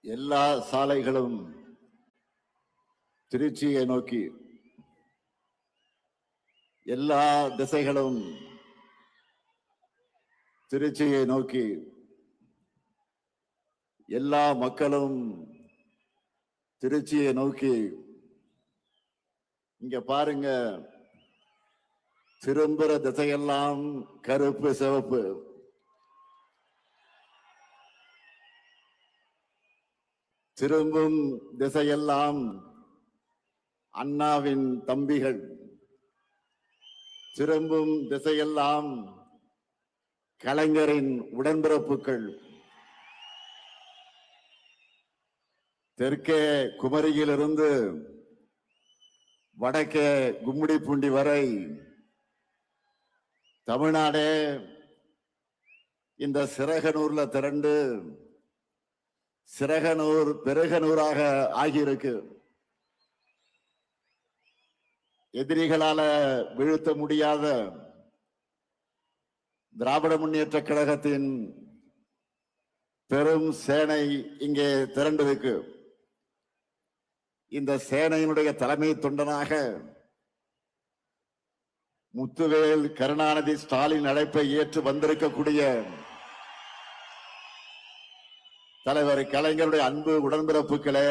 எல்லா சாலைகளும் திருச்சியை நோக்கி, எல்லா திசைகளும் திருச்சியை நோக்கி, எல்லா மக்களும் திருச்சியை நோக்கி. இங்க பாருங்க, திரும்புற திசையெல்லாம் கருப்பு சிவப்பு. திரும்பும் திசையெல்லாம் அண்ணாவின் தம்பிகள். திரும்பும் திசையெல்லாம் கலைஞரின் உடன்பிறப்புகள். தெற்கே குமரியிலிருந்து வடக்கே கும்மிடிப்பூண்டி வரை தமிழ்நாடே இந்த சிறகனூர்ல திரண்டு சிறகனூர் பெருகனூராக ஆகியிருக்கு. எதிரிகளால வீழ்த்த முடியாத திராவிட முன்னேற்ற கழகத்தின் பெரும் சேனை இங்கே திரண்டிருக்கு. இந்த சேனையினுடைய தலைமை தொண்டனாக முத்துவேல் கருணாநிதி ஸ்டாலின் அழைப்பை ஏற்று வந்திருக்கக்கூடிய தலைவர் கலைஞருடைய அன்பு உடன்பிறப்புகளே,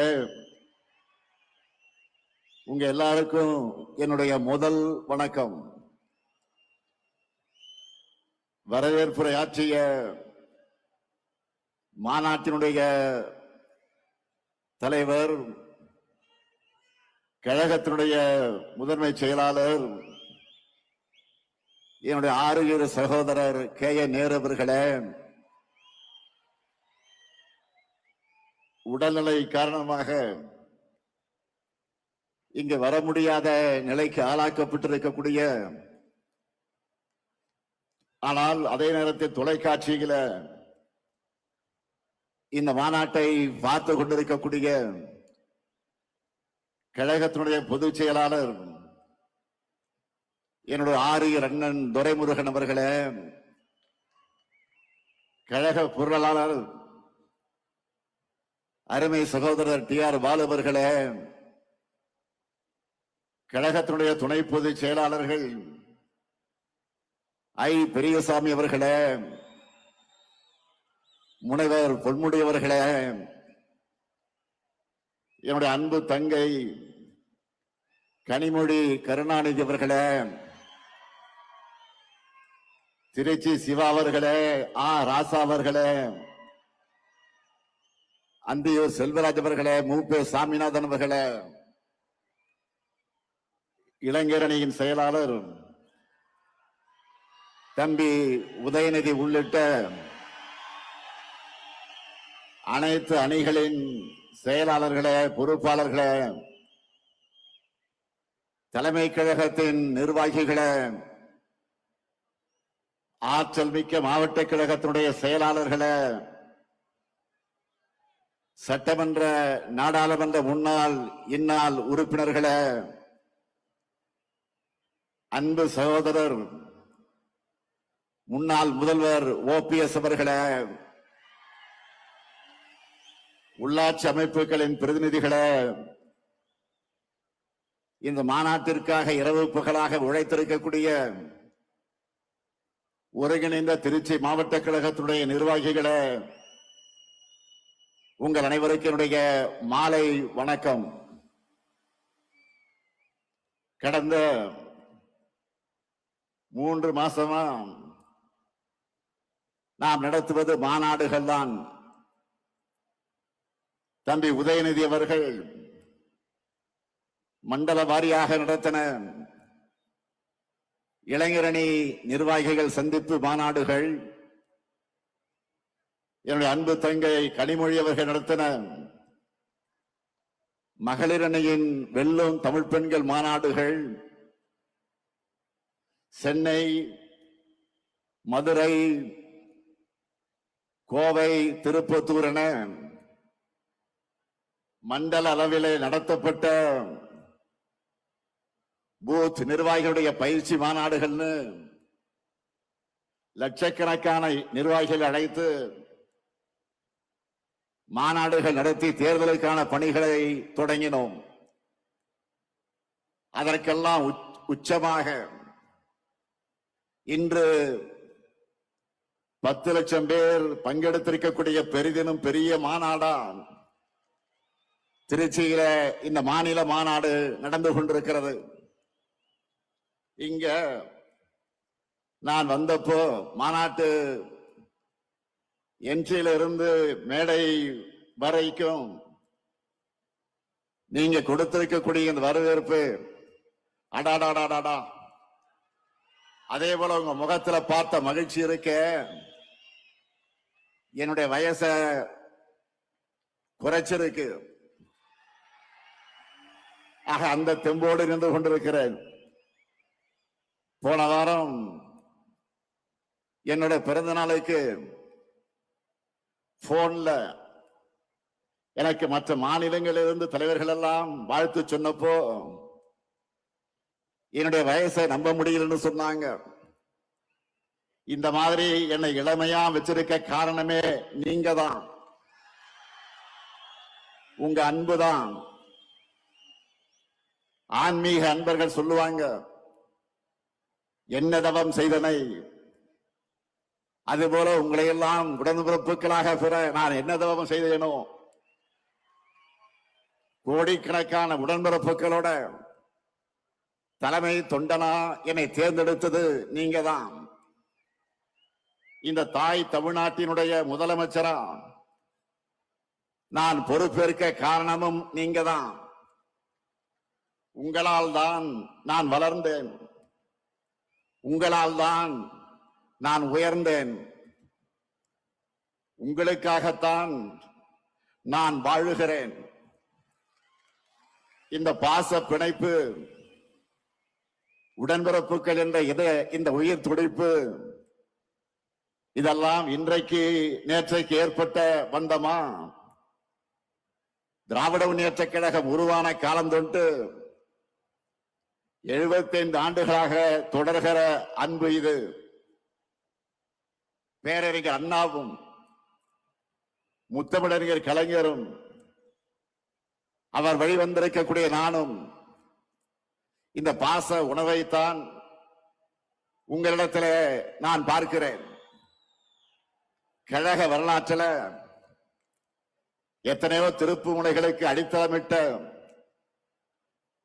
உங்க எல்லாருக்கும் என்னுடைய முதல் வணக்கம். வரவேற்புரை ஆற்றிய மாநாட்டினுடைய தலைவர், கழகத்தினுடைய முதன்மை செயலாளர், என்னுடைய ஆறுயிர் சகோதரர் K.A. நேரு அவர்களே, உடல்நிலை காரணமாக இங்கு வர முடியாத நிலைக்கு ஆளாக்கப்பட்டிருக்கக்கூடிய, ஆனால் அதே நேரத்தில் தொலைக்காட்சியில இந்த மாநாட்டை பார்த்து கொண்டிருக்கக்கூடிய கழகத்தினுடைய பொதுச் செயலாளர் என்னுடைய ஆரியர் அண்ணன் துரைமுருகன் அவர்களே, கழக பொருளாளர் அருமை சகோதரர் T.R. பாலு அவர்களே, கழகத்தினுடைய துணை பொதுச் செயலாளர்கள் I. பெரியசாமி அவர்களே, முனைவர் பொன்முடி அவர்களே, என்னுடைய அன்பு தங்கை கனிமொழி கருணாநிதி அவர்களே, திருச்சி சிவா அவர்களே, ராசா அவர்களே, அந்தியூர் செல்வராஜ் அவர்களே, மூப்பே சாமிநாதன் அவர்களே, இளைஞரணியின் செயலாளர் தம்பி உதயநிதி உள்ளிட்ட அனைத்து அணிகளின் செயலாளர்களே, பொறுப்பாளர்களே, தலைமை கழகத்தின் நிர்வாகிகளே, ஆற்றல் மிக்க மாவட்ட கழகத்தினுடைய செயலாளர்களே, சட்டமன்ற நாடாளுமன்ற முன்னாள் இந்நாள் உறுப்பினர்களே, அன்பு சகோதரர் முன்னாள் முதல்வர் OPS அவர்களே, உள்ளாட்சி அமைப்புகளின் பிரதிநிதிகளே, இந்த மாநாட்டிற்காக இரவு பகலாக உழைத்திருக்கக்கூடிய ஒருங்கிணைந்த திருச்சி மாவட்ட கழகத்தினுடைய நிர்வாகிகளே, உங்கள் அனைவருக்கும் என்னுடைய மாலை வணக்கம். கடந்த 3 மாசமா நாம் நடத்துவது மாநாடுகள் தான். தம்பி உதயநிதி அவர்கள் மண்டல வாரியாக நடத்தின இளைஞரணி நிர்வாகிகள் சந்திப்பு மாநாடுகள், என்னுடைய அன்பு தங்கை கனிமொழி அவர்கள் நடத்தின மகளிர் அணியின் வெல்லும் தமிழ் பெண்கள் மாநாடுகள், சென்னை, மதுரை, கோவை, திருப்பத்தூர் என மண்டல அளவிலே நடத்தப்பட்ட பூத் நிர்வாகிகளுடைய பயிற்சி மாநாடுகள்னு லட்சக்கணக்கான நிர்வாகிகள் அழைத்து மாநாடுகள் நடத்தி தேர்தலுக்கான பணிகளை தொடங்கினோம். அதற்கெல்லாம் உச்சமாக இன்று 10 லட்சம் பேர் பங்கெடுத்திருக்கக்கூடிய பெரிதினும் பெரிய மாநாடா திருச்சியில இந்த மாநில மாநாடு நடந்து கொண்டிருக்கிறது. இங்க நான் வந்தப்போ மாநாட்டு என்ட்ரியில இருந்து மேடை வரைக்கும் நீங்க கொடுத்திருக்கக்கூடிய இந்த வரவேற்பு அடாடாடாடாடா, அதே போல உங்க முகத்துல பார்த்த மகிழ்ச்சி இருக்க என்னுடைய வயச குறைச்சிருக்கு. ஆக அந்த தெம்போடு நின்று கொண்டிருக்கிறேன். போன வாரம் என்னுடைய பிறந்த நாளுக்கு போன்ல எனக்கு மற்ற மாநிலங்களிலிருந்து தலைவர்கள் எல்லாம் வாழ்த்து சொன்னப்போ என்னுடைய வயசை நம்ப முடியலன்னு சொன்னாங்க. இந்த மாதிரி என்னை இளமையா வச்சிருக்க காரணமே நீங்க தான், உங்க அன்புதான். ஆன்மீக அன்பர்கள் சொல்லுவாங்க, என்ன தவம் செய்தனை, அதுபோல உங்களை எல்லாம் உடன்பிறப்புகளாக பெற நான் என்ன தவம் செய்தேனோ, கோடிக்கணக்கான உடன்பிறப்புகளோட தலைமை தொண்டனா என்னை தேர்ந்தெடுத்தது நீங்க தான். இந்த தாய் தமிழ்நாட்டினுடைய முதலமைச்சரா நான் பொறுப்பேற்க காரணமும் நீங்க தான். உங்களால் தான் நான் வளர்ந்தேன், உங்களால் தான் நான் உயர்ந்தேன், உங்களுக்காகத்தான் நான் வாழுகிறேன். இந்த பாச பிணைப்பு, உடன்பிறப்புகள் என்ற இந்த உயிர் துடிப்பு, இதெல்லாம் இன்றைக்கு நேற்றைக்கு ஏற்பட்ட பந்தமா? திராவிட முன்னேற்ற கழகம் உருவான காலம் தொட்டு 75 ஆண்டுகளாக தொடர்கிற அன்பு இது. பேரறிஞர் அண்ணாவும் முத்தமிழறிஞர் கலைஞரும் அவர் வழிவந்திருக்கக்கூடிய நானும் இந்த பாச உணவைத்தான் உங்களிடத்தில் நான் பார்க்கிறேன். கழக வரலாற்றில் எத்தனையோ திருப்பு முனைகளுக்கு அடித்தளமிட்ட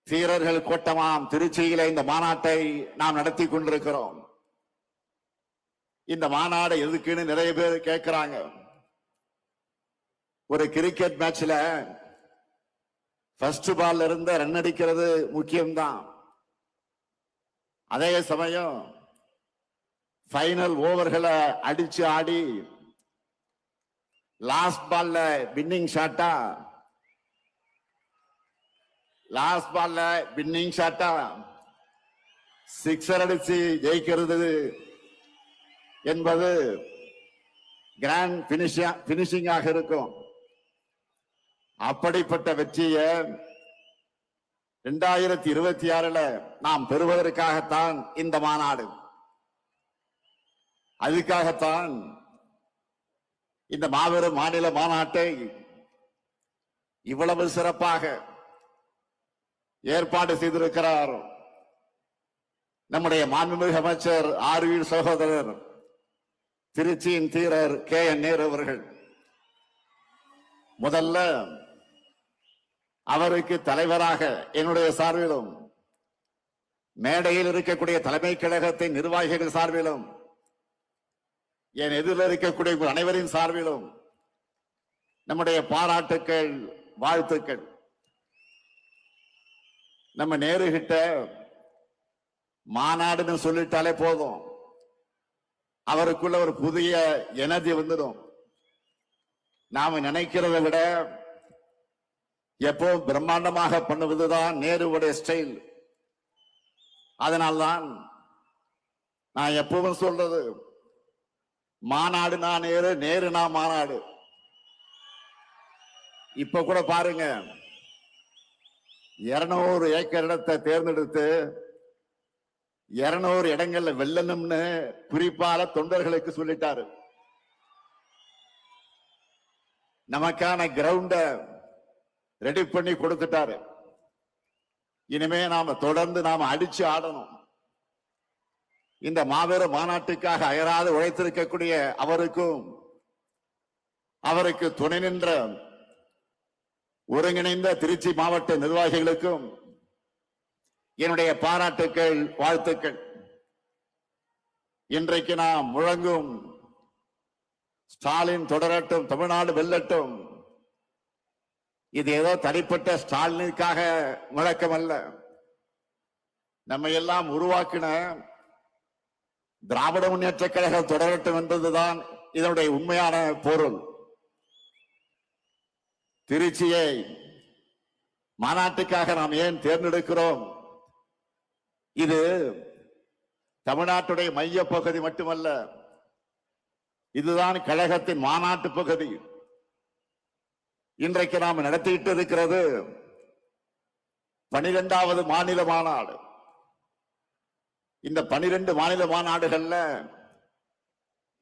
வீரர்கள் கோட்டமாம் திருச்சியில இந்த மாநாட்டை நாம் நடத்தி கொண்டிருக்கிறோம். இந்த மாநாடு எதுக்குன்னு நிறைய பேர் கேட்கிறாங்க. ஒரு கிரிக்கெட் மேட்ச்ல ஃபர்ஸ்ட் பால்ல இருந்து ரன் அடிக்கிறது முக்கியம்தான். அதே சமயம் ஃபைனல் ஓவர்களை அடிச்சு ஆடி லாஸ்ட் பால்ல வின்னிங் ஷாட்டா சிக்ஸர் அடிச்சு ஜெயிக்கிறது என்பது கிராண்ட் பினிஷிங்காக இருக்கும். அப்படிப்பட்ட வெற்றியை 2026 நாம் பெறுவதற்காகத்தான் இந்த மாநாடு. அதுக்காகத்தான் இந்த மாபெரும் மாநில மாநாட்டை இவ்வளவு சிறப்பாக ஏற்பாடு செய்திருக்கிறார் நம்முடைய மாண்புமிகு அமைச்சர் ஆர்வி சகோதரர் திருச்சியின் தீரர் KN நேரு அவர்கள். முதல்ல அவருக்கு தலைவராக என்னுடைய சார்பிலும், மேடையில் இருக்கக்கூடிய தலைமை கழகத்தின் நிர்வாகிகள் சார்பிலும், என் எதிரில் இருக்கக்கூடிய அனைவரின் சார்பிலும் நம்முடைய பாராட்டுக்கள், வாழ்த்துக்கள். நம்ம நேரு கிட்ட மாநாடுன்னு சொல்லிட்டாலே போதும், அவருக்குள்ள ஒரு புதிய எனர்ஜி வந்துடும். நாம நினைக்கிறதை விட எப்போ பிரம்மாண்டமாக பண்ணுவதுதான் நேருவுடைய ஸ்டைல். அதனால்தான் நான் எப்பவும் சொல்றது, மாநாடுனா நேரு, நேருனா மாநாடு. இப்ப கூட பாருங்க, 200 ஏக்கர் இடத்தை தேர்ந்தெடுத்து 200 இடங்கள்ல வெல்லணும்னு குறிப்பால தொண்டர்களுக்கு சொல்லிட்டாரு. நமக்கான கிரவுண்ட ரெடி பண்ணி கொடுத்துட்டாரு. இனிமே நாம தொடர்ந்து அடிச்சு ஆடணும். இந்த மாபெரும் மாநாட்டுக்காக அயராது உழைத்திருக்கக்கூடிய அவருக்கும் அவருக்கு துணை நின்ற ஒருங்கிணைந்த திருச்சி மாவட்ட நிர்வாகிகளுக்கும் என்னுடைய பாராட்டுக்கள், வாழ்த்துக்கள். இன்றைக்கு நாம் முழங்கும் ஸ்டாலின் தொடரட்டும், தமிழ்நாடு வெல்லட்டும், இது ஏதோ தனிப்பட்ட ஸ்டாலினுக்காக முழக்கம் அல்ல. நம்ம எல்லாம் உருவாக்கின திராவிட முன்னேற்ற கழகம் தொடரட்டும் என்பதுதான் இதனுடைய உண்மையான பொருள். திருச்சியை மாநாட்டுக்காக நாம் ஏன் தேர்ந்தெடுக்கிறோம்? இது தமிழ்நாட்டுடைய மைய பகுதி மட்டுமல்ல, இதுதான் கழகத்தின் மாநாட்டு பகுதி. இன்றைக்கு நாம் நடத்திட்டு இருக்கிறது 12வது மாநில மாநாடு. இந்த 12 மாநில மாநாடுகள்ல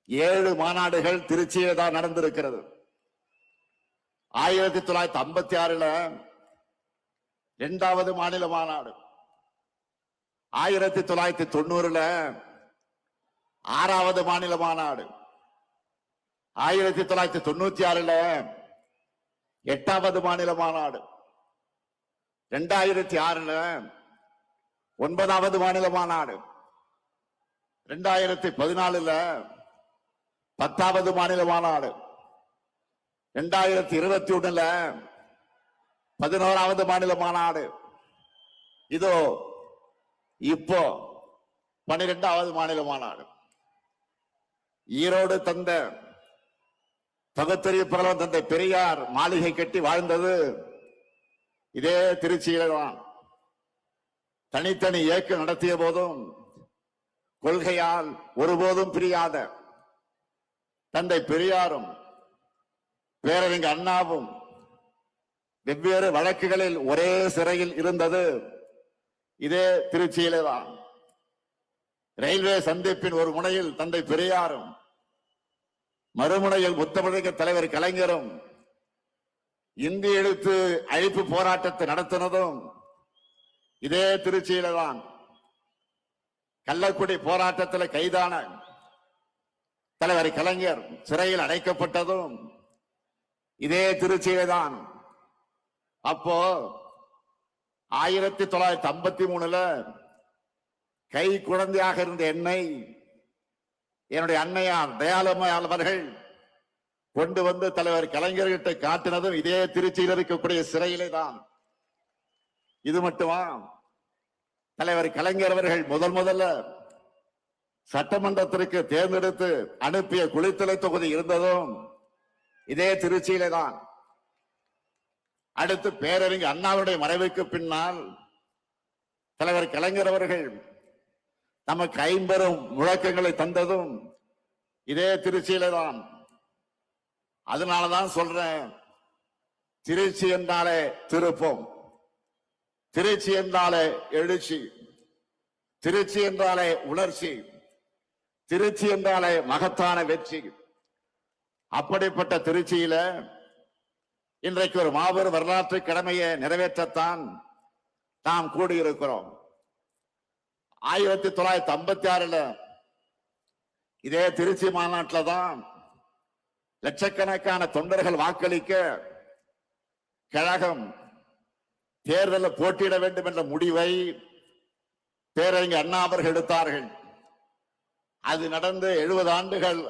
7 மாநாடுகள் திருச்சியில தான் நடந்திருக்கிறது. 1956 2வது மாநில மாநாடு, 1990 6வது மாநில மாநாடு, 1996 8வது மாநில மாநாடு, 2006 9வது மாநில மாநாடு, 2014 10வது மாநில மாநாடு, 2021 11வது மாநில மாநாடு, இதோ இப்போ 12வது மாநில மாநாடு. ஈரோடு தந்த பகுத்தறிவு புரவலர் தந்தை பெரியார் மாளிகை கட்டி வாழ்ந்தது இதே திருச்சியில தான். தனித்தனி இயக்கம் நடத்திய போதும் கொள்கையால் ஒருபோதும் பிரியாத தந்தை பெரியாரும் பேரறிஞர் அண்ணாவும் வெவ்வேறு வழக்குகளில் ஒரே சிறையில் இருந்தது இதே திருச்சியிலே தான். ரயில்வே சந்திப்பின் ஒரு முனையில் தந்தை பெரியாரும் மறுமுனையில் முத்தமிழக தலைவர் கலைஞரும் இந்தி எழுத்து அழிப்பு போராட்டத்தை நடத்தினதும் இதே திருச்சியில தான். கள்ளக்குடி போராட்டத்தில் கைதான தலைவர் கலைஞர் சிறையில் அடைக்கப்பட்டதும் இதே திருச்சியில தான். அப்போ 1953 கை குழந்தையாக இருந்த என்னை என்னுடைய அன்னையார் தயாளம்மையார் அவர்கள் கொண்டு வந்து தலைவர் கலைஞர்கிட்ட காட்டினதும் இதே திருச்சியில் இருக்கக்கூடிய சிறையிலே தான். இது மட்டுமா, தலைவர் கலைஞர் அவர்கள் முதல்ல சட்டமன்றத்திற்கு தேர்ந்தெடுத்து அனுப்பிய குளித்தலை தொகுதி இருந்ததும் இதே திருச்சியிலே தான். அடுத்து பேரறிஞர் அண்ணாவுடைய மறைவுக்கு பின்னால் தலைவர் கலைஞர் அவர்கள் நமக்கு 50 முழக்கங்களை தந்ததும் இதே திருச்சியில தான். அதனாலதான் சொல்றேன், திருச்சி என்றாலே திருப்பம், திருச்சி என்றாலே எழுச்சி, திருச்சி என்றாலே உணர்ச்சி, திருச்சி என்றாலே மகத்தான வெற்றி. அப்படிப்பட்ட திருச்சியில இன்றைக்கு ஒரு மாபெரும் வரலாற்று கடமையை நிறைவேற்றத்தான் நாம் கூடியிருக்கிறோம். 1956 இதே திருச்சி மாநாட்டில் தான் லட்சக்கணக்கான தொண்டர்கள் வாக்களிக்க கழகம் தேர்தலில் போட்டியிட வேண்டும் என்ற முடிவை பேரறிஞர் அண்ணா அவர்கள் எடுத்தார்கள். அது நடந்து 70 ஆண்டுகள்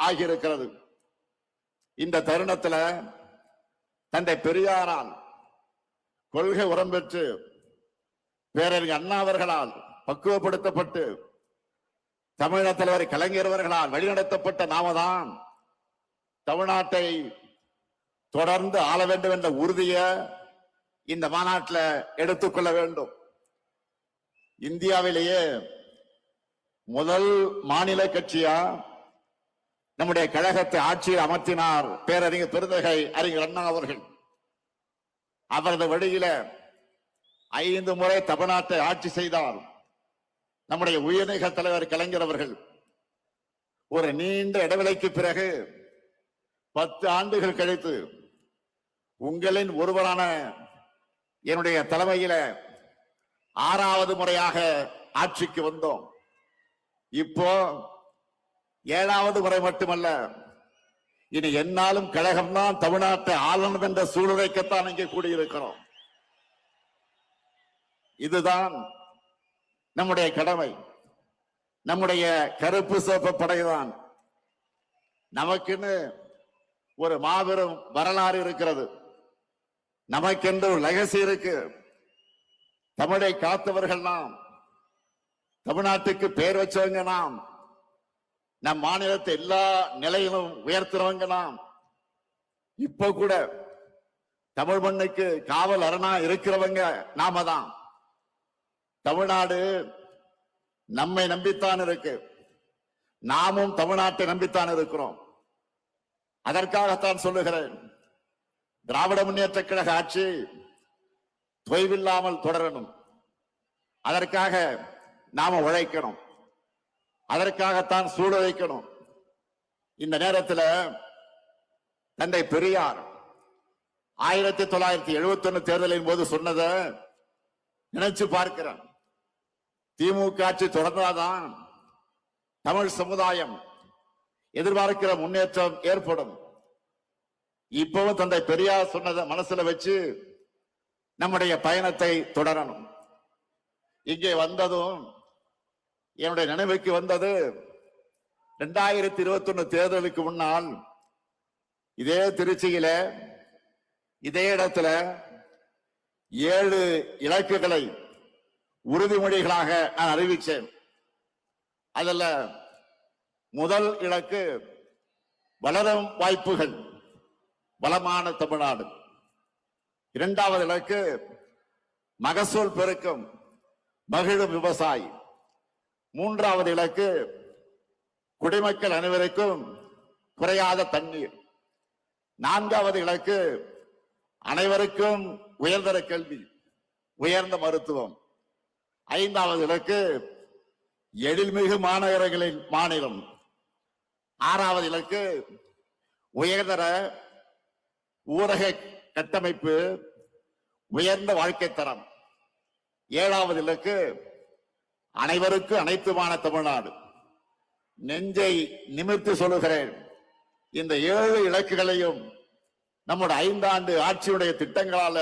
ஆகியிருக்கிறது. இந்த தருணத்தில் தந்தை பெரியாரால் கொள்கை உரம் பெற்று பேரறிஞர் அண்ணா அவர்களால் பக்குவப்படுத்தப்பட்டு தமிழக தலைவர் கலைஞர் அவர்களால் வழிநடத்தப்பட்ட நாம தான் தமிழ்நாட்டை தொடர்ந்து ஆள வேண்டும் என்ற உறுதியை இந்த மாநாட்டில் எடுத்துக்கொள்ள வேண்டும். இந்தியாவிலேயே முதல் மாநில கட்சியா நம்முடைய கழகத்தை ஆட்சியில் அமர்த்தினார் பேரறிஞர் பெருந்தகை அறிஞர் அண்ணா அவர்கள். அவரது வழியில 5 முறை தமிழ்நாட்டை ஆட்சி செய்தார் நம்முடைய உயர்நீக தலைவர் கலைஞர் அவர்கள். ஒரு நீண்ட இடைவெளிக்கு பிறகு 10 ஆண்டுகள் கழித்து உங்களின் ஒருவரான என்னுடைய தலைமையில 6வது முறையாக ஆட்சிக்கு வந்தோம். இப்போ 7வது முறை மட்டுமல்ல, இனி என்னாலும் கழகம்தான் தமிழ்நாட்டை ஆளணும் என்ற சூழ்நிலைக்குத்தான் இங்கே கூடியிருக்கிறோம். இதுதான் நம்முடைய கடமை. நம்முடைய கருப்பு சிவப்பு படைதான். நமக்குன்னு ஒரு மாபெரும் வரலாறு இருக்கிறது. நமக்கென்று ஒரு லெகசி இருக்கு. தமிழை காத்தவர்கள் நாம், தமிழ்நாட்டுக்கு பெயர் வச்சவங்க நாம், நம் மாநிலத்தை எல்லா நிலையிலும் உயர்த்துறவங்க நாம். இப்ப கூட தமிழ் மண்ணுக்கு காவல் அரணா இருக்கிறவங்க நாம தான். தமிழ்நாடு நம்மை நம்பித்தான் இருக்கு. நாமும் தமிழ்நாட்டை நம்பித்தான் இருக்கிறோம். அதற்காகத்தான் சொல்லுகிறேன், திராவிட முன்னேற்ற கழக ஆட்சி தொய்வில்லாமல் தொடரணும். அதற்காக நாம உழைக்கணும். அதற்காகத்தான் சூழலைக்கணும். இந்த நேரத்தில் தந்தை பெரியார் 1971 தேர்தலின் போது சொன்னதை நினைச்சு பார்க்கிறேன். திமுக ஆட்சி தொடர்ந்தாதான் தமிழ் சமுதாயம் எதிர்பார்க்கிற முன்னேற்றம் ஏற்படும். இப்பவும் தந்தை பெரியார் சொன்னதை மனசுல வச்சு நம்முடைய பயணத்தை தொடரணும். இங்கே வந்ததும் என்னுடைய நினைவுக்கு வந்தது 2021 தேர்தலுக்கு முன்னால் இதே திருச்சியில இதே இடத்துல 7 இலக்குகளை உறுதிமொழிகளாக நான் அறிவிச்சேன். அதுல முதல் இலக்கு வளரும் வாய்ப்புகள், வளமான தமிழ்நாடு. 2வது இலக்கு மகசூல் பெருக்கம், மகிழும் விவசாயி. 3வது இலக்கு குடிமக்கள் அனைவருக்கும் குறையாத தண்ணீர். 4வது இலக்கு அனைவருக்கும் உயர்தர கல்வி, உயர்ந்த மருத்துவம். 5வது இலக்கு எழில்மிகு மாநகரங்களின் மாநிலம். 6வது இலக்கு உயர்தர ஊரக கட்டமைப்பு, உயர்ந்த வாழ்க்கை தரம். 7வது இலக்கு அனைவருக்கு அனைத்துமான தமிழ்நாடு. நெஞ்சை நிமிர்த்தி சொல்லுகிறேன், இந்த 7 இலக்குகளையும் நம்முடைய 5 ஆண்டு ஆட்சியுடைய திட்டங்களால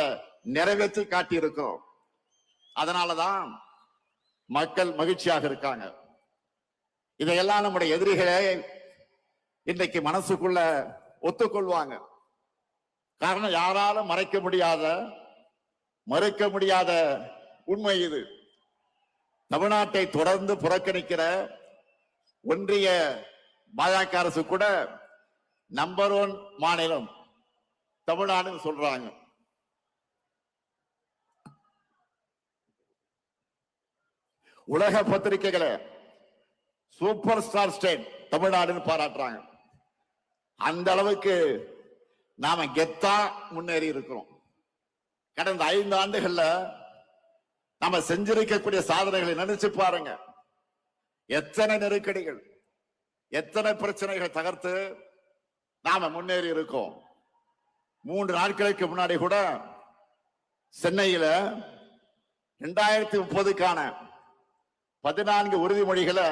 நிறைவேற்றி காட்டியிருக்கிறோம். அதனாலதான் மக்கள் மகிழ்ச்சியாக இருக்காங்க. இதையெல்லாம் நம்முடைய எதிரிகளே இன்றைக்கு மனசுக்குள்ள ஒத்துக்கொள்வாங்க. காரணம், யாராலும் மறைக்க முடியாத, மறுக்க முடியாத உண்மை இது. தமிழ்நாட்டை தொடர்ந்து புறக்கணிக்கிற ஒன்றிய பாஜக அரசு கூட நம்பர் 1 மாநிலம் தமிழ்நாடுன்னு சொல்றாங்க. உலக பத்திரிகைகளை சூப்பர் ஸ்டார் ஸ்டேட் தமிழ்நாடுன்னு பாராட்டுறாங்க. அந்த அளவுக்கு நாம கெத்தா முன்னேறி இருக்கிறோம். கடந்த 5 ஆண்டுகள்ல நாம செஞ்சிருக்கக்கூடிய சாதனைகளை நினைச்சு பாருங்க. எத்தனை நெருக்கடிகள், எத்தனை பிரச்சனைகளை தகர்த்து நாம முன்னேறி இருக்கோம். 3 நாட்களுக்கு முன்னாடி கூட சென்னையில 2030க்கான 14 உறுதிமொழிகளை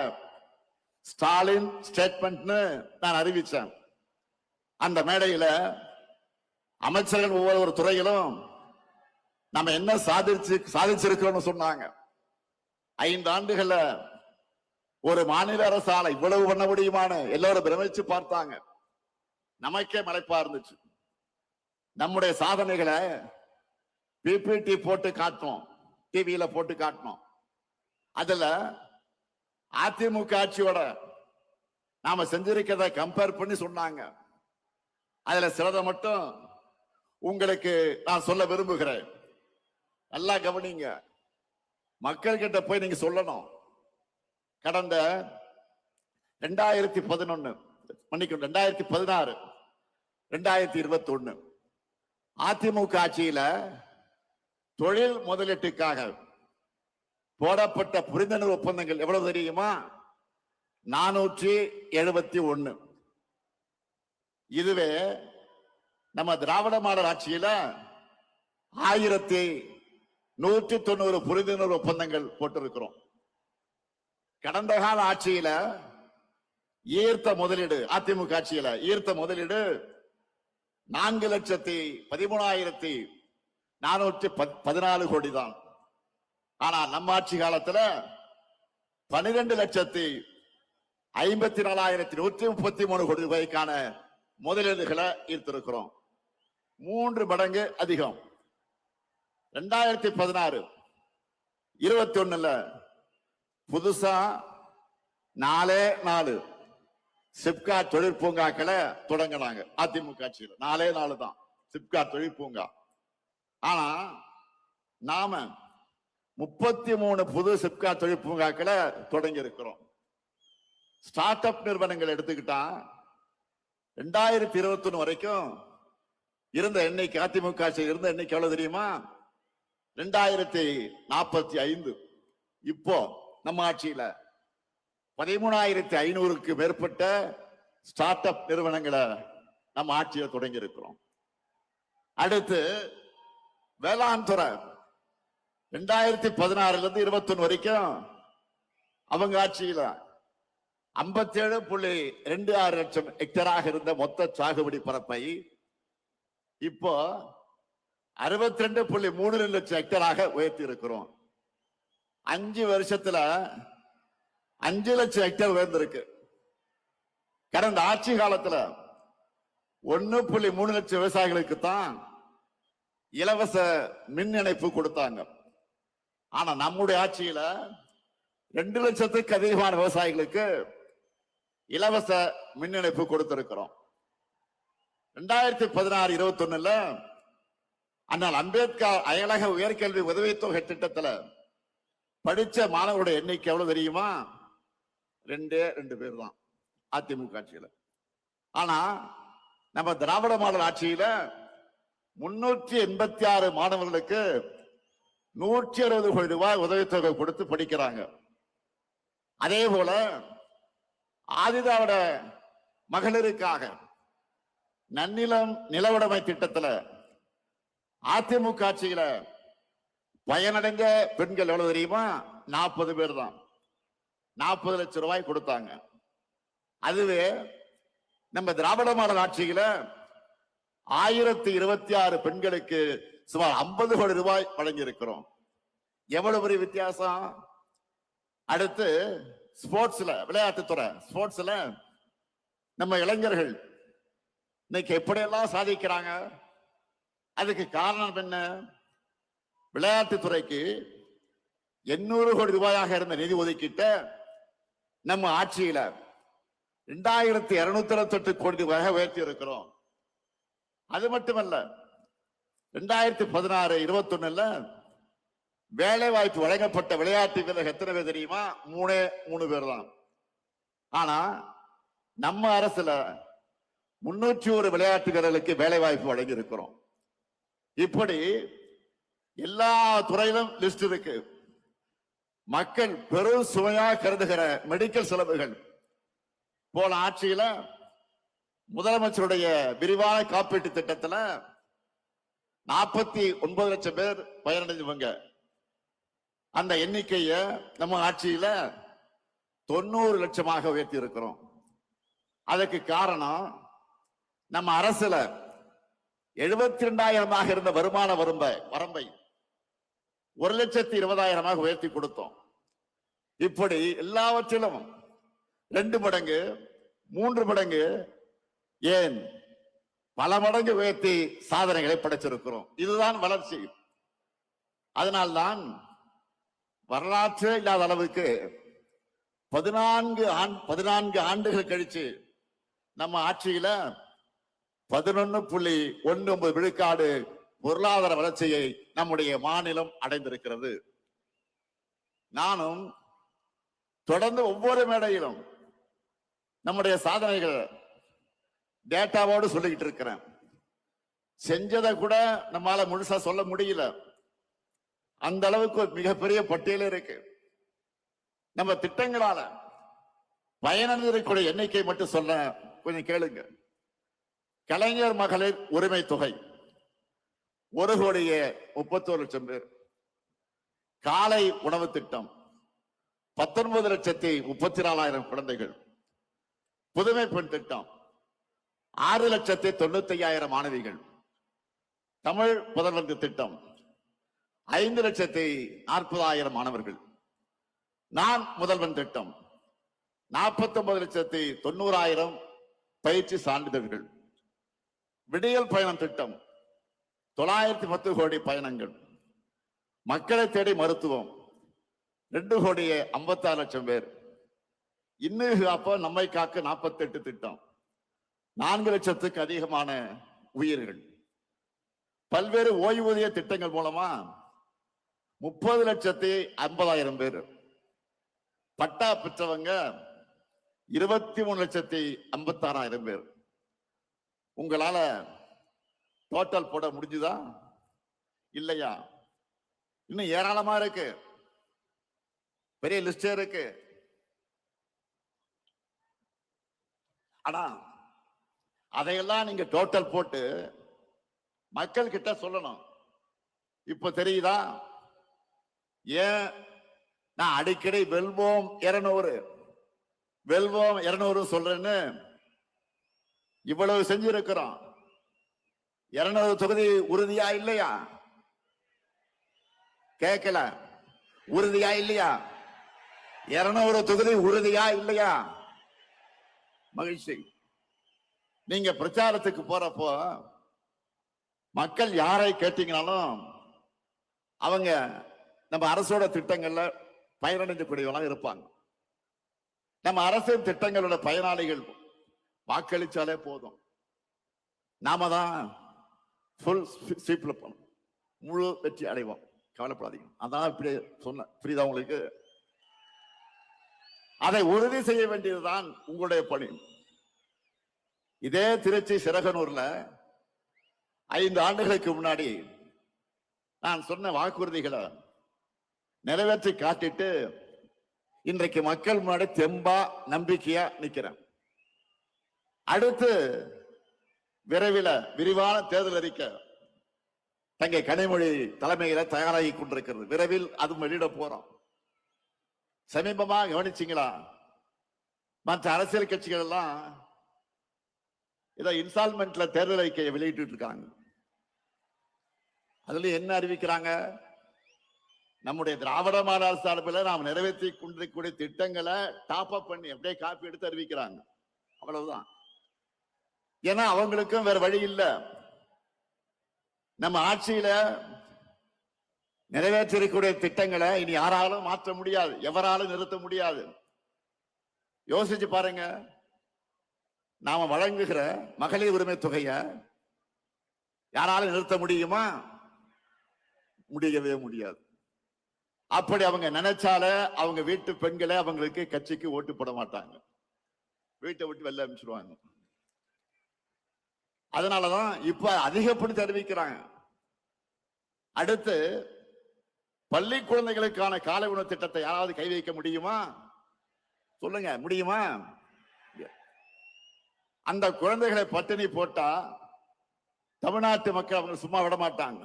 ஸ்டாலின் ஸ்டேட்மெண்ட்னு நான் அறிவிச்சேன். அந்த மேடையில அமைச்சர்கள் ஒவ்வொரு துறையிலும் நம்ம என்ன சாதிச்சிருக்கிறோம்னு சொன்னாங்க. 5 ஆண்டுகள்ல ஒரு மாநில அரசால இவ்வளவு பண்ண முடியுமான்னு எல்லாரும் பிரமிச்சு பார்த்தாங்க. நமக்கே மலைப்பா இருந்துச்சு. நம்முடைய சாதனைகளை பிபிடி போட்டு காட்டணும், டிவியில போட்டு காட்டணும். அதுல அதிமுக ஆட்சியோட நாம செஞ்சிருக்கிறத கம்பேர் பண்ணி சொன்னாங்க. அதுல சிலதை மட்டும் உங்களுக்கு நான் சொல்ல விரும்புகிறேன். நல்லா கவனிங்க. மக்கள் கிட்ட போய் நீங்க சொல்லணும். கடந்த 2011 மன்னிக்கணும் 2016 2021 அதிமுக ஆட்சியில தொழில் முதலீட்டுக்காக போடப்பட்ட புரிந்துணர்வு ஒப்பந்தங்கள் எவ்வளவு தெரியுமா? 471. இதுவே நம்ம திராவிட மாடல் ஆட்சியில 1190 புரிந்துணர்வு ஒப்பந்தங்கள் போட்டிருக்கிறோம். கடந்த கால ஆட்சியில ஈர்த்த முதலீடு, அதிமுக ஆட்சியில ஈர்த்த முதலீடு 4,13,414 கோடி தான். ஆனா நம்ம ஆட்சி காலத்துல 12,54,133 கோடி ரூபாய்க்கான முதலீடுகளை ஈர்த்திருக்கிறோம். 3 மடங்கு அதிகம். 2016 21 புதுசா 4 சிப்காட் தொழிற்பூங்காக்களை தொடங்கினாங்க. அதிமுக ஆட்சியில் 4 தான் சிப்காட் தொழிற்பூங்கா. ஆனா நாம 33 புது சிப்காட் தொழிற்பூங்காக்களை தொடங்கி இருக்கிறோம். ஸ்டார்ட் அப் நிறுவனங்கள் எடுத்துக்கிட்டா 2021 வரைக்கும் இருந்த எண்ணிக்கை, அதிமுக ஆட்சியில் இருந்த எண்ணிக்கை எவ்வளவு தெரியுமா? 2045. இப்போ நம்ம ஆட்சியில 13,500க்கு மேற்பட்ட ஸ்டார்ட் அப் நிறுவனங்களை நம்ம ஆட்சியை தொடங்கி இருக்கிறோம். அடுத்து வேளாண் துறை 2016 இருந்து 21 வரைக்கும் அவங்க ஆட்சியில 57.26 லட்சம் ஹெக்டராக இருந்த மொத்த சாகுபடி பரப்பை இப்போ 62.32 லட்சம் ஹெக்டராக உயர்த்தி இருக்கிறோம். 5 வருஷத்துல 5 லட்சம் ஹெக்டர் உயர்ந்திருக்கு. கடந்த ஆட்சி காலத்துல 1.3 லட்சம் விவசாயிகளுக்கு தான் இலவச மின் இணைப்பு கொடுத்தாங்க. ஆனா நம்முடைய ஆட்சியில 2 லட்சத்துக்கு அதிகமான விவசாயிகளுக்கு இலவச மின் இணைப்பு கொடுத்திருக்கிறோம். 2016-21 அண்ணல் அம்பேத்கர் அயலக உயர்கல்வி உதவித்தொகை திட்டத்துல படிச்ச மாணவருடைய எண்ணிக்கை எவ்வளவு தெரியுமா? 2 பேர் தான் அதிமுக ஆட்சியில. ஆனா நம்ம திராவிட மாடல் ஆட்சியில 386 மாணவர்களுக்கு 160 கோடி ரூபாய் உதவித்தொகை கொடுத்து படிக்கிறாங்க. அதே போல ஆதிதிராவிட மகளிருக்காக நன்னிலம் நிலவுடைமை திட்டத்துல அதிமுக ஆட்சியில பயனடைந்த பெண்கள் எவ்வளவு தெரியுமா? 40 பேர் தான். 40 லட்சம் ரூபாய் கொடுத்தாங்க. அதுவே நம்ம திராவிட மாடல் ஆட்சியில 1026 பெண்களுக்கு சுமார் 50 கோடி ரூபாய் வழங்கி இருக்கிறோம். எவ்வளவு பெரிய வித்தியாசம்! அடுத்து ஸ்போர்ட்ஸ்ல, விளையாட்டுத்துறை ஸ்போர்ட்ஸ்ல நம்ம இளைஞர்கள் இன்னைக்கு எப்படியெல்லாம் சாதிக்கிறாங்க. அதுக்கு காரணம் என்ன? விளையாட்டுத்துறைக்கு 800 கோடி ரூபாயாக இருந்த நிதி ஒதுக்கீட்ட நம்ம ஆட்சியில 2228 கோடி ரூபாயாக உயர்த்தி இருக்கிறோம். அது மட்டுமல்ல, 2016-21 வேலை வாய்ப்பு வழங்கப்பட்ட விளையாட்டு வீரர்கள் எத்தனை பேர் தெரியுமா? 3 பேர் தான். ஆனா நம்ம அரசுல 301 விளையாட்டு வீரர்களுக்கு வேலை வாய்ப்பு வழங்கி இருக்கிறோம். இப்படி எல்லா துறையிலும் லிஸ்ட் இருக்கு. மக்கள் பெரும் சுமையாக கருதுகிற மெடிக்கல் செலவுகள் போன ஆட்சியில முதலமைச்சருடைய விரிவான காப்பீட்டு திட்டத்துல 49 லட்சம் பேர் பயனடைஞ்சவங்க. அந்த எண்ணிக்கைய நம்ம ஆட்சியில 90 லட்சமாக உயர்த்தி இருக்கிறோம். அதுக்கு காரணம் நம்ம அரசுல 72,000 இருந்த வருமான வரம்பை 1,20,000 உயர்த்தி கொடுத்தோம். இப்படி எல்லாவற்றிலும் 2 மடங்கு 3 மடங்கு ஏன் பல மடங்கு உயர்த்தி சாதனைகளை படைச்சிருக்கிறோம். இதுதான் வளர்ச்சி. அதனால்தான் வரலாற்றே இல்லாத அளவுக்கு 14 ஆண்டுகள் கழிச்சு நம்ம ஆட்சியில 11.19 விழுக்காடு பொருளாதார வளர்ச்சியை நம்முடைய மாநிலம் அடைந்திருக்கிறது. நானும் தொடர்ந்து ஒவ்வொரு மேடையிலும் நம்முடைய சாதனைகள் டேட்டாவோடு சொல்லிக்கிட்டு இருக்கிறேன். செஞ்சதை கூட நம்மால முழுசா சொல்ல முடியல. அந்த அளவுக்கு மிகப்பெரிய பட்டியல் இருக்கு. நம்ம திட்டங்களால பயனடைந்திருக்கக்கூடிய எண்ணிக்கை மட்டும் சொல்ல கொஞ்சம் கேளுங்க. கலைஞர் மகளிர் உரிமை தொகை 1,31,00,000 பேர். காலை உணவு திட்டம் 19,34,000 குழந்தைகள். புதுமை பெண் திட்டம் 6,95,000 மாணவிகள். தமிழ் புதல்வன் திட்டம் 5,40,000 மாணவர்கள். நான் முதல்வன் திட்டம் 49,90,000 பயிற்சி சான்றிதழ்கள். விடியல் பயணம் திட்டம் 910 கோடி பயணங்கள். மக்களை தேடி மருத்துவம் 2,56,00,000 பேர். இன்னும் காப்ப நம்மை காக்க 48 திட்டம் 4 லட்சத்துக்கு அதிகமான உயிர்கள். பல்வேறு ஓய்வூதிய திட்டங்கள் மூலமா 30,50,000 பேர். பட்டா பெற்றவங்க 23,56,000 பேர். உங்களால டோட்டல் போட முடிஞ்சுதா இல்லையா? இன்னும் ஏராளமா இருக்கு, பெரிய லிஸ்டே இருக்கு. ஆனா அதையெல்லாம் நீங்க டோட்டல் போட்டு மக்கள் கிட்ட சொல்லணும். இப்ப தெரியுதா ஏன் நான் அடிக்கடி வெல்வோம் 200 வெல்வோம் 200 சொல்றேன்னு? இவ்வளவு செஞ்சிருக்கிறோம். 200 தொகுதி உறுதியா இல்லையா? கேட்கல. உறுதியா இல்லையா? 200 தொகுதி உறுதியா இல்லையா? மகிழ்ச்சி. நீங்க பிரச்சாரத்துக்கு போறப்போ மக்கள் யாரை கேட்டீங்கனாலும் அவங்க நம்ம அரசோட திட்டங்கள்ல பயனடைஞ்சக்கூடியவங்க இருப்பாங்க. நம்ம அரசின் திட்டங்களோட பயனாளிகள் வாக்களிச்சாலே போதும், நாம தான் முழு வெற்றி அடைவோம். கவலைப்படாதீங்க. அதான் இப்படி சொன்ன புரியுதா உங்களுக்கு? அதை உறுதி செய்ய வேண்டியதுதான் உங்களுடைய பணி. இதே திருச்சி சிறகனூர்ல 5 ஆண்டுகளுக்கு முன்னாடி நான் சொன்ன வாக்குறுதிகளை நிறைவேற்றி காட்டிட்டு இன்றைக்கு மக்கள் முன்னாடி தெம்பா நம்பிக்கையா நிக்கிறேன். அடுத்து விரைவில் விரிவான தேர்தல் அறிக்கை தங்கை கனிமொழி தலைமையில தயாராகி கொண்டிருக்கிறது. விரைவில் அது வெளியிட போறோம். சமீபமா கவனிச்சீங்களா? மற்ற அரசியல் கட்சிகள் எல்லாம் இதை இன்ஸ்டால்மெண்ட்ல தேர்தல் அறிக்கையை வெளியிட்டு இருக்காங்க. அதுல என்ன அறிவிக்கிறாங்க? நம்முடைய திராவிட மாடல் சார்பில் நாம் நிறைவேற்றி கொண்டிருக்கக்கூடிய திட்டங்களை டாப் அப் பண்ணி அப்படியே காப்பி எடுத்து அறிவிக்கிறாங்க. அவ்வளவுதான். ஏன்னா அவங்களுக்கும் வேற வழி இல்லை. நம்ம ஆட்சியில நிறைவேற்றிருக்கக்கூடிய திட்டங்களை இனி யாராலும் மாற்ற முடியாது, எவராலும் நிறுத்த முடியாது. யோசிச்சு பாருங்க. நாம வழங்குகிற மகளிர் உரிமை தொகைய யாராலும் நிறுத்த முடியுமா? முடியவே முடியாது. அப்படி அவங்க நினைச்சால அவங்க வீட்டு பெண்களை அவங்களுக்கு கட்சிக்கு ஓட்டு போட மாட்டாங்க, வீட்டை விட்டு வெளில அனுப்பிச்சிருவாங்க. அதனாலதான் இப்ப அதிகப்படுத்தி அறிவிக்கிறாங்க. அடுத்து பள்ளி குழந்தைகளுக்கான காலை உணவு திட்டத்தை யாராவது கை வைக்க முடியுமா? சொல்லுங்க, முடியுமா? அந்த குழந்தைகளை பட்டினி போட்டா தமிழ்நாட்டு மக்கள் அவங்க சும்மா விட மாட்டாங்க.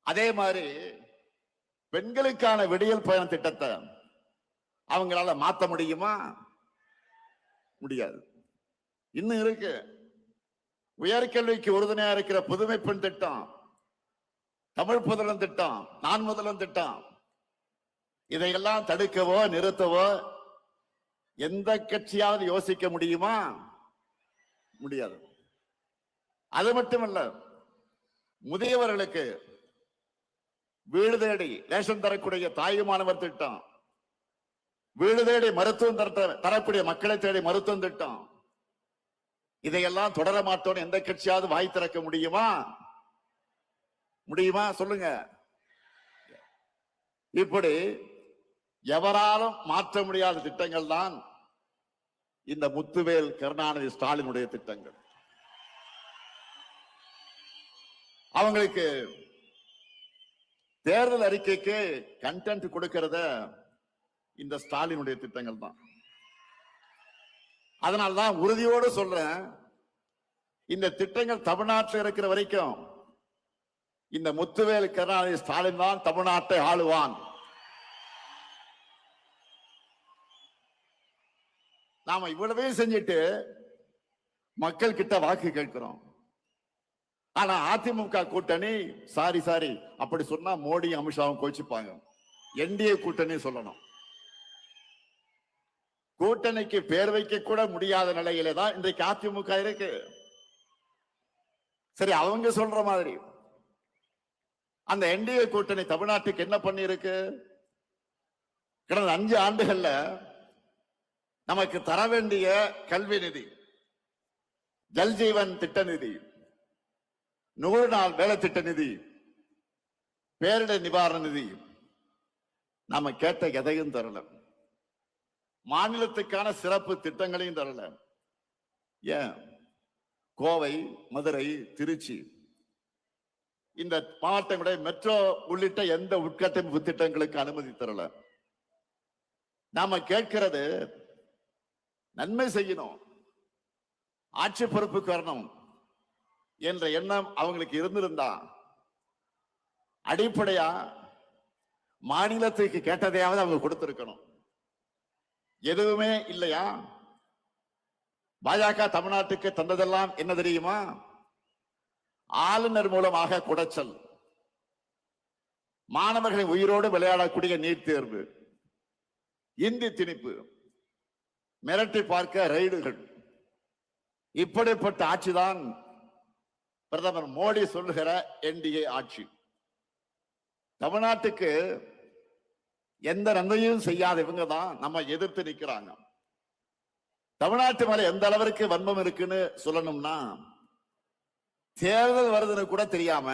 அதே மாதிரி பெண்களுக்கான விடியல் பயண திட்டத்தை அவங்களால மாற்ற முடியுமா? முடியாது. இன்னும் இருக்கு. உயர்கல்விக்கு உறுதுணையா இருக்கிற புதுமை பெண் திட்டம், தமிழ் புதல்வன் திட்டம், நான் முதல்வன் திட்டம், இதையெல்லாம் தடுக்கவோ நிறுத்தவோ எந்த கட்சியாவது யோசிக்க முடியுமா? முடியாது. அது மட்டுமல்ல, முதியவர்களுக்கு வீடு தேடி ரேஷன் தரக்கூடிய தாயுமானவர் திட்டம், வீடு தேடி மருத்துவம் தரக்கூடிய மக்களை தேடி மருத்துவம் திட்டம், இதையெல்லாம் தொடர மாட்டோம் எந்த கட்சியாவது வாய் திறக்க முடியுமா? முடியுமா? சொல்லுங்க. இப்படி எவராலும் மாற்ற முடியாத திட்டங்கள் தான் இந்த முத்துவேல் கருணாநிதி ஸ்டாலினுடைய திட்டங்கள். அவங்களுக்கு தேர்தல் அறிக்கைக்கு கண்டென்ட் கொடுக்கிறத இந்த ஸ்டாலினுடைய திட்டங்கள் தான். அதனால்தான் உறுதியோடு சொல்றேன், இந்த திட்டங்கள் தமிழ்நாட்டில் இருக்கிற வரைக்கும் இந்த முத்துவேல் கருணாநிதி ஸ்டாலின் தான் தமிழ்நாட்டை ஆளுவான். நாம இவ்வளவே செஞ்சுட்டு மக்கள் கிட்ட வாக்கு கேட்கிறோம். ஆனா அதிமுக கூட்டணி சாரி அப்படி சொன்னா மோடி அமித்ஷாவும் கோச்சிப்பாங்க. என்டிஏ கூட்டணி சொல்லணும். கூட்டணிக்கு பேர் வைக்க கூட முடியாத நிலையில தான் இன்றைக்கு அதிமுக இருக்கு. சரி, அவங்க சொல்ற மாதிரி அந்த என்டிஏ கூட்டணி தமிழ்நாட்டுக்கு என்ன பண்ணி இருக்கு? கடந்த 5 ஆண்டுகள்ல நமக்கு தர வேண்டிய கல்வி நிதி, ஜல்ஜீவன் திட்ட நிதி, 100 நாள் வேலை திட்ட நிதி, பேரிடர் நிவாரண நிதி நாம கேட்ட எதையும் தரல. மாநிலத்துக்கான சிறப்பு திட்டங்களையும் தரல. ஏன்? கோவை, மதுரை, திருச்சி இந்த மாவட்டங்களுடைய மெட்ரோ உள்ளிட்ட எந்த உட்கட்டமைப்பு திட்டங்களுக்கு அனுமதி தரல. நாம கேட்கிறது நன்மை செய்யணும், ஆட்சி பொறுப்புக்கு வரணும் என்ற எண்ணம் அவங்களுக்கு இருந்திருந்தா அடிப்படையா மாநிலத்துக்கு கேட்டதையாவது அவங்க கொடுத்திருக்கணும். எதுவுமே இல்லையா? பாஜக தமிழ்நாட்டுக்கு தந்ததெல்லாம் என்ன தெரியுமா? ஆளுநர் மூலமாக குடைச்சல், மாணவர்களின் உயிரோடு விளையாடக்கூடிய நீட் தேர்வு, இந்தி திணிப்பு, மிரட்டி பார்க்க ரைடுகள். இப்படிப்பட்ட ஆட்சிதான் பிரதமர் மோடி சொல்லுகிற என்டிஏ ஆட்சி. தமிழ்நாட்டுக்கு எந்த நன்மையும் செய்யாத இவங்க தான் நம்ம எதிர்த்து நிற்கிறாங்க. தமிழ்நாட்டு மேல எந்த அளவிற்கு வன்மம் இருக்குன்னு சொல்லணும்னா, தேர்தல் வருதுன்னு கூட தெரியாம,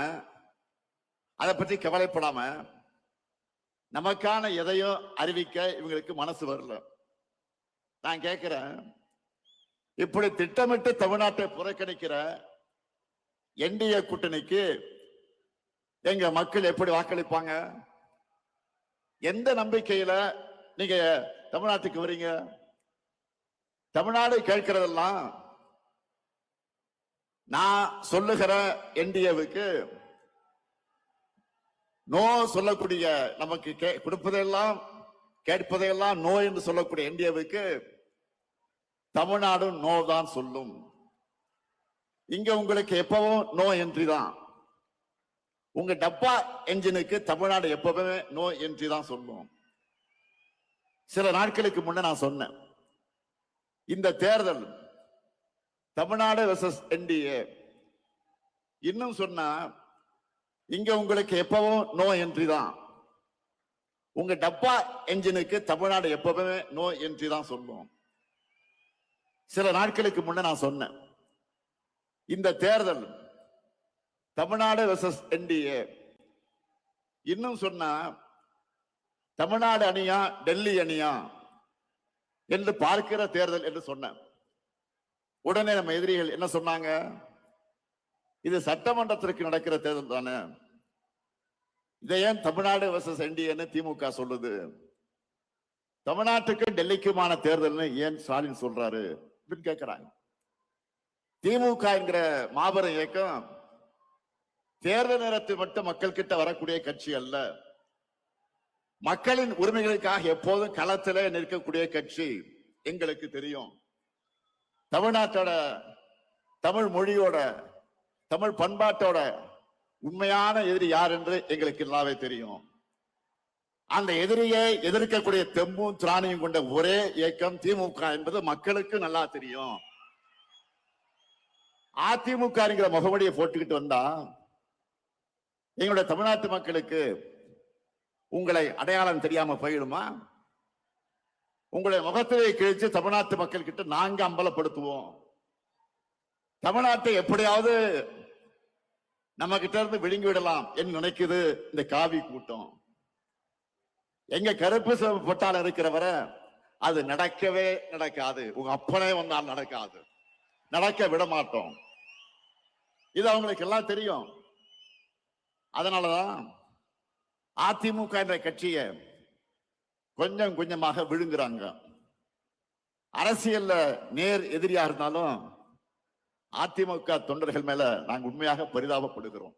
அதை பற்றி கவலைப்படாம, நமக்கான எதையும் அறிவிக்க இவங்களுக்கு மனசு வரல. நான் கேட்கிறேன், இப்படி திட்டமிட்டு தமிழ்நாட்டை புறக்கணிக்கிற என்டிஏ கூட்டணிக்கு எங்க மக்கள் எப்படி வாக்களிப்பாங்க? எந்த நம்பிக்கையில நீங்க தமிழ்நாட்டுக்கு வரீங்க? தமிழ்நாடு கேட்கிறதெல்லாம் நான் சொல்லுகிற என்டிஏவுக்கு நோ சொல்லக்கூடிய, நமக்கு கொடுப்பதெல்லாம் கேட்பதையெல்லாம் நோ என்று சொல்லக்கூடிய என்டிஏவுக்கு தமிழ்நாடு நோ தான் சொல்லும். இங்க உங்களுக்கு எப்பவும் நோ என்ட்ரி தான். உங்க டப்பா என்ஜினுக்கு தமிழ்நாடு எப்பவுமே நோ என்ட்ரி தான் சொல்லும். சில நாட்களுக்கு முன்ன நான் சொன்னேன், இந்த தேர்தல் தமிழ்நாடு வெர்சஸ் என்டிஏ. இன்னும் சொன்னா, இங்க உங்களுக்கு எப்பவும் நோ என்ட்ரி தான். உங்க டப்பா என்ஜினுக்கு தமிழ்நாடு எப்பவுமே நோ என்ட்ரி தான் சொல்லும். சில நாட்களுக்கு முன்ன நான் சொன்னேன், இந்த தேர்தல் தமிழ்நாடு வெர்சஸ் என்டிஏ. இன்னும் சொன்னா, தமிழ்நாடு அணியா டெல்லி அணியா என்று பார்க்கிற தேர்தல் என்று சொன்னேன். உடனே நம்ம எதிரிகள் என்ன சொன்னாங்க? இது சட்டமன்றத்திற்கு நடக்கிற தேர்தல் தானே, இதை ஏன் தமிழ்நாடு வெர்சஸ் என்டிஏன்னு திமுக சொல்லுது? தமிழ்நாட்டுக்கு டெல்லிக்குமான தேர்தல் ஏன் ஸ்டாலின் சொல்றாரு அப்படின்னு கேட்கிறாங்க. திமுக என்கிற மாபெரும் இயக்கம் தேர்தல் நேரத்தில் மட்டும் மக்கள் கிட்ட வரக்கூடிய கட்சி அல்ல, மக்களின் உரிமைகளுக்காக எப்போதும் களத்திலே நிற்கக்கூடிய கட்சி. எங்களுக்கு தெரியும், தமிழ்நாட்டோட, தமிழ் மொழியோட, தமிழ் பண்பாட்டோட உண்மையான எதிரி யார் என்று எங்களுக்கு நல்லாவே தெரியும். அந்த எதிரியை எதிர்க்கக்கூடிய தெம்பும் திராணியும் கொண்ட ஒரே இயக்கம் திமுக என்பது மக்களுக்கு நல்லா தெரியும். அதிமுக என்கிற முகவடியை போட்டுக்கிட்டு வந்தா எங்களுடைய தமிழ்நாட்டு மக்களுக்கு உங்களை அடையாளம் தெரியாம போயிடுமா? உங்களுடைய முகத்திலே கிழிச்சு தமிழ்நாட்டு மக்கள் கிட்ட நாங்க அம்பலப்படுத்துவோம். தமிழ்நாட்டை எப்படியாவது நம்ம கிட்ட இருந்து விழுங்கி விடலாம் என்று நினைக்குது இந்த காவி கூட்டம். எங்க கருப்பு சிவப்பு பட்டாளம் இருக்கிறவரை அது நடக்கவே நடக்காது. உங்க அப்பனே வந்தால் நடக்காது, நடக்க விட மாட்டோம். இது அவங்களுக்கு எல்லாம் தெரியும். அதனாலதான் அதிமுக என்ற கட்சியை கொஞ்சம் கொஞ்சமாக விழுங்குறாங்க. அரசியல்ல நேர் எதிரியா இருந்தாலும் அதிமுக தொண்டர்கள் மேல நாங்க உண்மையாக பரிதாபப்படுகிறோம்.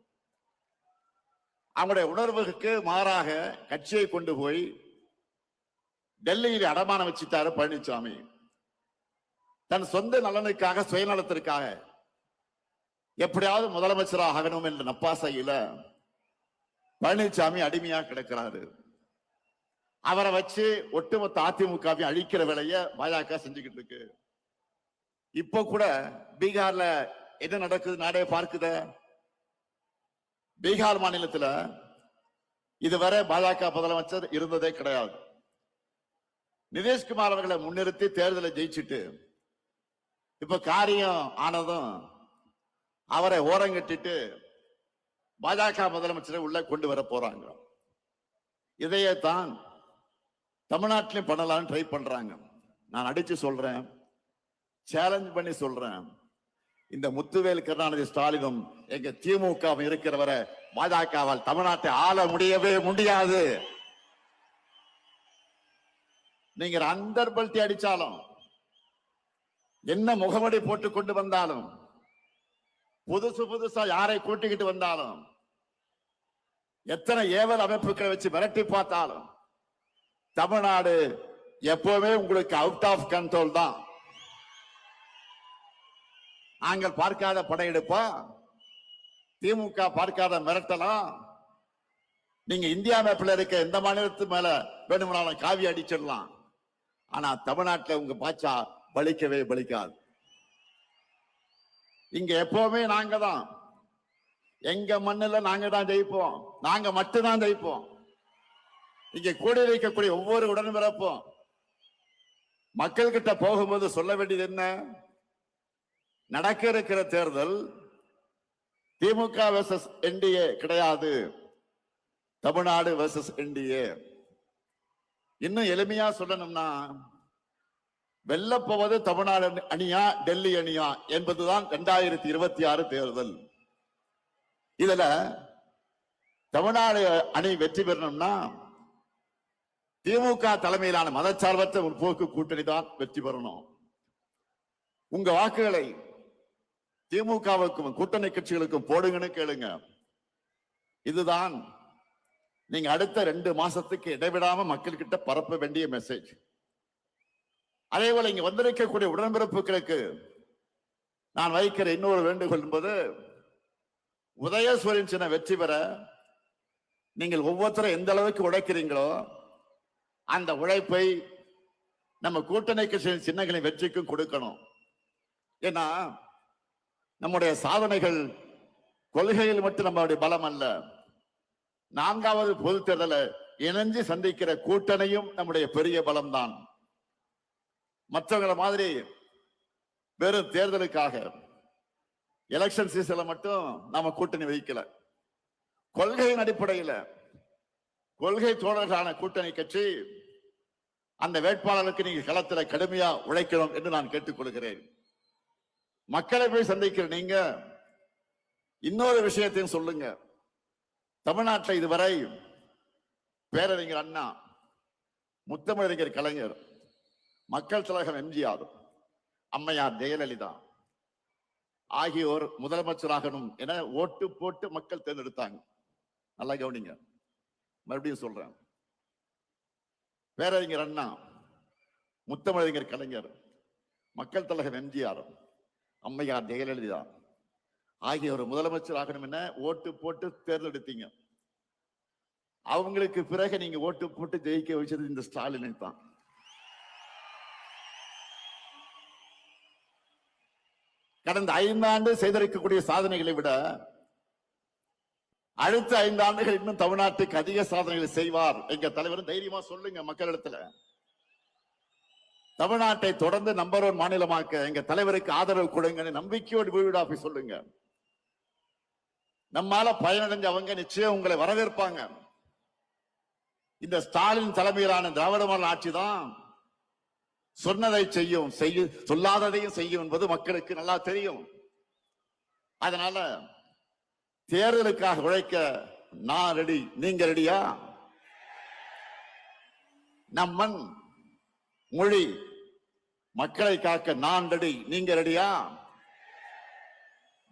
அவங்களுடைய உணர்வுக்கு மாறாக கட்சியை கொண்டு போய் டெல்லியில் அடமானம் வச்சுட்டாரு பழனிசாமி. தன் சொந்த நலனுக்காக, சுயநலத்திற்காக எப்படியாவது முதலமைச்சராக ஆகணும் என்ற நப்பாசையில பழனிசாமி அடிமையா கிடக்கிறாரு. அவரை வச்சு ஒட்டுமொத்த அதிமுகவை அழிக்கிற வேலையை பாஜக செஞ்சுக்கிட்டு இருக்கு. இப்ப கூட பீகார்ல என்ன நடக்குது நாடே பார்க்குத. பீகார் மாநிலத்துல இதுவரை பாஜக முதலமைச்சர் இருந்ததே கிடையாது. நிதிஷ்குமார் அவர்களை முன்னிறுத்தி தேர்தலை ஜெயிச்சுட்டு இப்ப காரியம் ஆனதும் அவரை ஓரங்கட்டிட்டு பாஜக முதலமைச்சரை உள்ள கொண்டு வர போறாங்க. இதையே தான் தமிழ்நாட்டிலும் பண்ணலாம்னு ட்ரை பண்றாங்க. நான் அடிச்சு சொல்றேன், சேலஞ்ச் பண்ணி சொல்றேன், இந்த முத்துவேல் கருணாநிதி ஸ்டாலினும் எங்க திமுக இருக்கிறவரை பாஜகவால் தமிழ்நாட்டை ஆள முடியவே முடியாது. நீங்க அந்தர் பல்ட்டி அடிச்சாலும், என்ன முகமடி போட்டு கொண்டு வந்தாலும், புதுசா யாரை கூட்டிக்கிட்டு வந்தாலும், எத்தனை ஏவல் அமைப்புகளை வச்சு மிரட்டி பார்த்தாலும் தமிழ்நாடு எப்பவுமே உங்களுக்கு அவுட் ஆஃப் கண்ட்ரோல் தான். நாங்கள் பார்க்காத படையெடுப்பா, திமுக பார்க்காத மிரட்டலாம். நீங்க இந்தியா மேப்ல இருக்க எந்த மாநிலத்து மேல வேணும்னாலும் காவி அடிச்சிடலாம். ஆனா தமிழ்நாட்டில் உங்க பாச்சா பலிக்கவே பலிக்காது. இங்க எப்பவுமே நாங்க தான், எங்க மண்ணில் நாங்க தான் ஜெயிப்போம், நாங்க மட்டும்தான் ஜெயிப்போம். இங்க கூடி வைக்கக்கூடிய ஒவ்வொரு உடன்பிறப்பும் மக்கள் கிட்ட போகும்போது சொல்ல வேண்டியது என்ன? நடக்க இருக்கிற தேர்தல் திமுக வெர்சஸ் என்டிஏ கிடையாது, தமிழ்நாடு வெர்சஸ் என்டிஏ. இன்னும் எளிமையா சொல்லணும்னா, வெல்லப்போவது தமிழ்நாடு அணியா டெல்லி அணியா என்பதுதான் 2026 தேர்தல். இதுல தமிழ்நாடு அணி வெற்றி பெறணும்னா திமுக தலைமையிலான மதச்சார்பற்ற முற்போக்கு கூட்டணி தான் வெற்றி பெறணும். உங்க வாக்குகளை திமுகவுக்கும் கூட்டணி கட்சிகளுக்கும் போடுங்கன்னு கேளுங்க. இதுதான் நீங்க அடுத்த 2 மாசத்துக்கு இடைவிடாம மக்கள் கிட்ட பரப்ப வேண்டிய மெசேஜ். அதே போல இங்க வந்திருக்கக்கூடிய உடன்பிறப்புகளுக்கு நான் வைக்கிற இன்னொரு வேண்டுகோள் என்பது, உதயசூரியன் சின்ன வெற்றி பெற நீங்கள் ஒவ்வொருத்தரும் எந்த அளவுக்கு உழைக்கிறீங்களோ அந்த உழைப்பை நம்ம கூட்டணி கட்சியின் சின்னங்களின் வெற்றிக்கும் கொடுக்கணும். ஏன்னா நம்முடைய சாதனைகள் கொள்கையில் மட்டும் நம்மளுடைய பலம் அல்ல, 4வது பொது தேர்தலை இணைஞ்சு சந்திக்கிற கூட்டணியும் நம்முடைய பெரிய பலம் தான். மற்றவங்கள மாதிரி வெறும் தேர்தலுக்காக எலெக்ஷன் சீசன்ல மட்டும் நாம கூட்டணி வைக்கல. கொள்கையின் அடிப்படையில் கொள்கை தோழர்களான கூட்டணி கட்சி அந்த வேட்பாளருக்கு நீங்க களத்தில் கடுமையா உழைக்கணும் என்று நான் கேட்டுக்கொள்கிறேன். மக்களை போய் சந்திக்கிற நீங்க இன்னொரு விஷயத்தையும் சொல்லுங்க. தமிழ்நாட்டில் இதுவரை பேரறிஞர் அண்ணா, முத்தமிழறிஞர் கலைஞர், மக்கள் திலகம் எம்ஜிஆர், அம்மையார் ஜெயலலிதா ஆகியோர் முதலமைச்சராகணும் என ஓட்டு போட்டு மக்கள் தேர்ந்தெடுத்தாங்க. நல்லா கவனிங்க, மறுபடியும் சொல்றேன். பேரறிஞர் அண்ணா, முத்தமிழறிஞர் கலைஞர், மக்கள் திலகம் எம்ஜிஆர், அம்மையார் ஜெயலலிதா ஆகியோர் முதலமைச்சர் ஆகணும் என ஓட்டு போட்டு தேர்ந்தெடுத்தீங்க. அவங்களுக்கு பிறகு நீங்க ஓட்டு போட்டு ஜெயிக்க வச்சது இந்த ஸ்டாலினை தான். கடந்த 5 ஆண்டு செய்திருக்கக்கூடிய சாதனைகளை விட அடுத்த 5 ஆண்டுகள் இன்னும் தமிழ்நாட்டுக்கு அதிக சாதனைகளை செய்வார் எங்க தலைவர். தைரியமா சொல்லுங்க மக்களிடத்துல. தமிழ்நாட்டை தொடர்ந்து நம்பர் 1 மாநிலமாக்க எங்க தலைவருக்கு ஆதரவு கொடுங்க, நம்பிக்கையோடு வீடு போய் சொல்லுங்க. நம்மால பயனடைஞ்சவங்க நிச்சயம் உங்களை வரவேற்பாங்க. இந்த ஸ்டாலின் தலைமையிலான திராவிட மாடல் ஆட்சி தான் சொன்னதை செய்யும், சொல்லாததையும் செய்யும் என்பது மக்களுக்கு நல்லா தெரியும். அதனால தேர்தலுக்காக உழைக்க நான் ரெடி, நீங்க ரெடியா? நம் மண் மொழி மக்களை காக்க நான் ரெடி, நீங்க ரெடியா?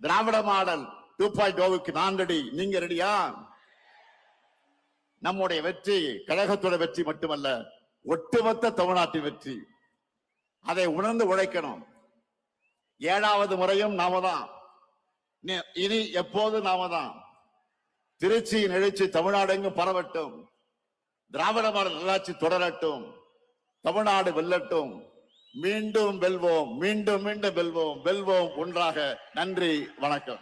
திராவிட மாடல் 2.0க்கு நான் ரெடி, நீங்க ரெடியா? நம்முடைய வெற்றி கழகத்தோட வெற்றி மட்டுமல்ல, ஒட்டுமொத்த தமிழ்நாட்டின் வெற்றி. அதை உணர்ந்து உழைக்கணும். 7வது முறையும் நாம தான், இனி எப்போது நாம தான். திருச்சியின் எழுச்சி தமிழ்நாடு எங்கும் பரவட்டும், திராவிட மாடல் நல்லாட்சி தொடரட்டும், தமிழ்நாடு வெல்லட்டும். மீண்டும் வெல்வோம், மீண்டும் மீண்டும் வெல்வோம், வெல்வோம் ஒன்றாக. நன்றி, வணக்கம்.